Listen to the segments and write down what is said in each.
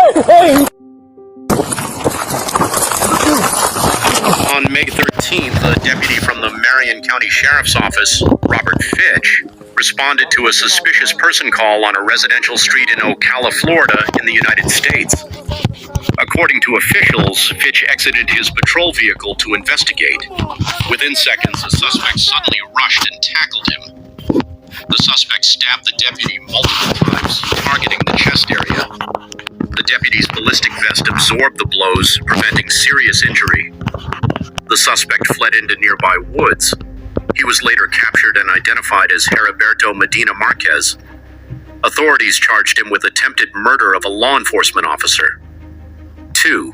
On May 13th, a deputy from the Marion County Sheriff's Office, Robert Fitch, responded to a suspicious person call on a residential street in Ocala, Florida, in the United States. According to officials, Fitch exited his patrol vehicle to investigate. Within seconds, a suspect suddenly rushed and tackled him. The suspect stabbed the deputy multiple times, targeting the chest area. The deputy's ballistic vest absorbed the blows, preventing serious injury. The suspect fled into nearby woods. He was later captured and identified as Heriberto Medina Marquez. Authorities charged him with attempted murder of a law enforcement officer. 2.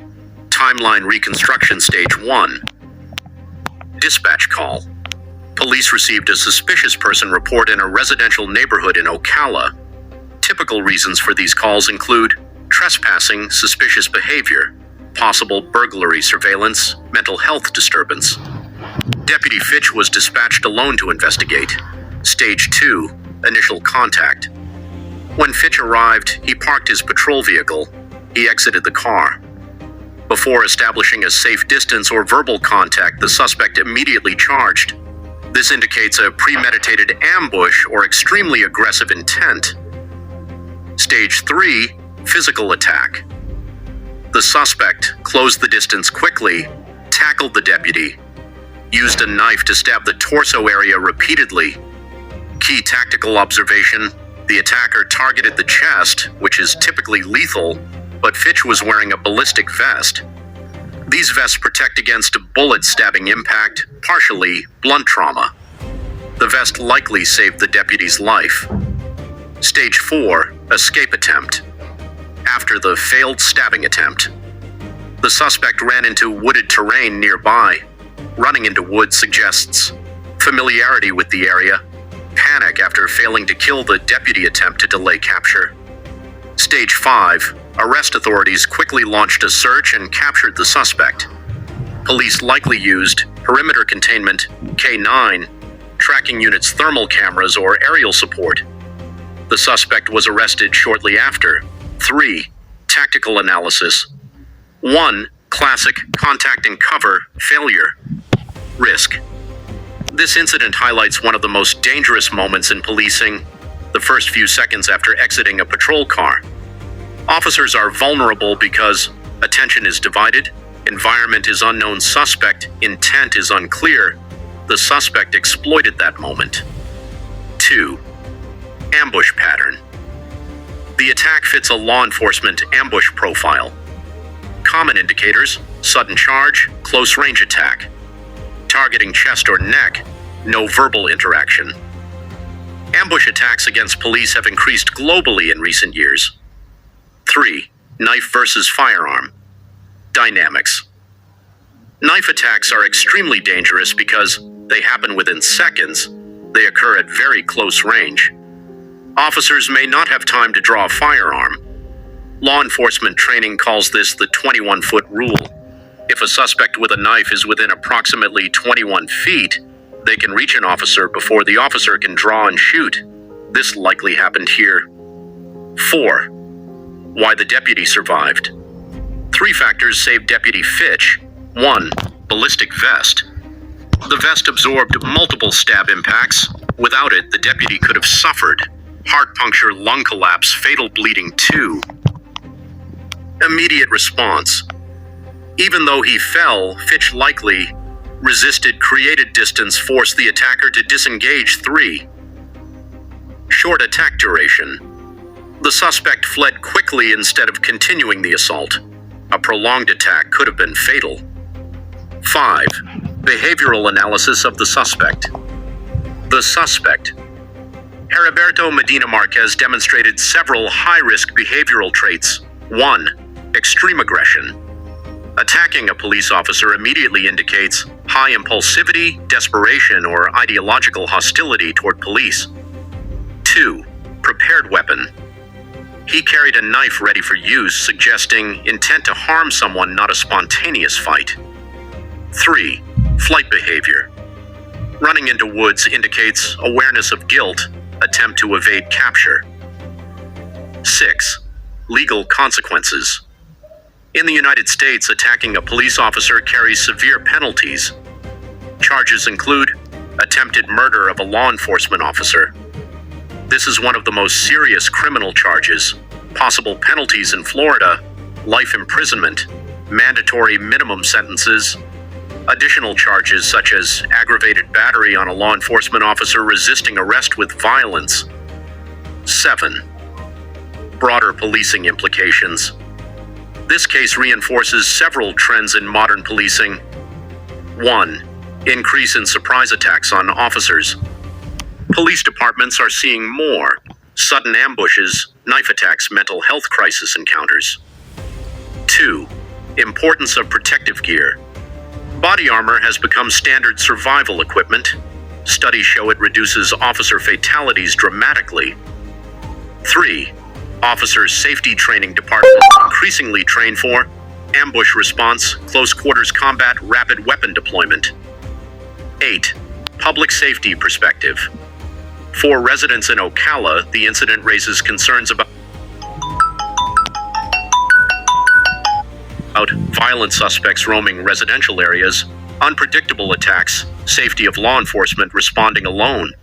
Timeline reconstruction stage 1. Dispatch call. Police received a suspicious person report in a residential neighborhood in Ocala. Typical reasons for these calls include trespassing, suspicious behavior, possible burglary surveillance, mental health disturbance. Deputy Fitch was dispatched alone to investigate. Stage 2, initial contact. When Fitch arrived, he parked his patrol vehicle. He exited the car. Before establishing a safe distance or verbal contact, the suspect immediately charged. This indicates a premeditated ambush or extremely aggressive intent. Stage 3, physical attack. The suspect closed the distance quickly, tackled the deputy, used a knife to stab the torso area repeatedly. Key tactical observation: the attacker targeted the chest, which is typically lethal, but Fitch was wearing a ballistic vest. These vests protect against bullet stabbing impact, partially blunt trauma. The vest likely saved the deputy's life. Stage 4, escape attempt. After the failed stabbing attempt, the suspect ran into wooded terrain nearby. Running into woods suggests familiarity with the area, panic after failing to kill the deputy attempt to delay capture. Stage 5, arrest authorities quickly launched a search and captured the suspect. Police likely used perimeter containment, K9, tracking units, thermal cameras, or aerial support. The suspect was arrested shortly after. 3. Tactical analysis. 1. Classic contact and cover failure. Risk. This incident highlights one of the most dangerous moments in policing, the first few seconds after exiting a patrol car. Officers are vulnerable because attention is divided, environment is unknown, suspect intent is unclear. The suspect exploited that moment. 2. Ambush pattern. The attack fits a law enforcement ambush profile. Common indicators: sudden charge, close range attack. Targeting chest or neck, no verbal interaction. Ambush attacks against police have increased globally in recent years. 3. Knife versus firearm. Dynamics. Knife attacks are extremely dangerous because they happen within seconds. They occur at very close range. Officers may not have time to draw a firearm. Law enforcement training calls this the 21-foot rule. If a suspect with a knife is within approximately 21 feet, they can reach an officer before the officer can draw and shoot. This likely happened here. 4. Why the deputy survived. 3 factors saved Deputy Fitch. 1. Ballistic vest. The vest absorbed multiple stab impacts. Without it, the deputy could have suffered. Heart puncture, lung collapse, fatal bleeding. 2. Immediate response. Even though he fell, Fitch likely resisted, created distance, forced the attacker to disengage. 3. Short attack duration. The suspect fled quickly instead of continuing the assault. A prolonged attack could have been fatal. 5. Behavioral analysis of the suspect. The suspect, Heriberto Medina Marquez, demonstrated several high-risk behavioral traits. 1. Extreme aggression. Attacking a police officer immediately indicates high impulsivity, desperation, or ideological hostility toward police. 2. Prepared weapon. He carried a knife ready for use, suggesting intent to harm someone, not a spontaneous fight. 3. Flight behavior. Running into woods indicates awareness of guilt, attempt to evade capture. 6. legal consequences. In the United States, attacking a police officer carries severe penalties. Charges include attempted murder of a law enforcement officer. This is one of the most serious criminal charges. Possible penalties in Florida: life imprisonment, mandatory minimum sentences, additional charges such as aggravated battery on a law enforcement officer resisting arrest with violence. 7. Broader policing implications. This case reinforces several trends in modern policing. 1. Increase in surprise attacks on officers. Police departments are seeing more sudden ambushes, knife attacks, mental health crisis encounters. 2. Importance of protective gear. Body armor has become standard survival equipment. Studies show it reduces officer fatalities dramatically. 3. Officer safety training departments increasingly train for ambush response, close quarters combat, rapid weapon deployment. 8. Public safety perspective. For residents in Ocala, the incident raises concerns about violent suspects roaming residential areas, unpredictable attacks, safety of law enforcement responding alone.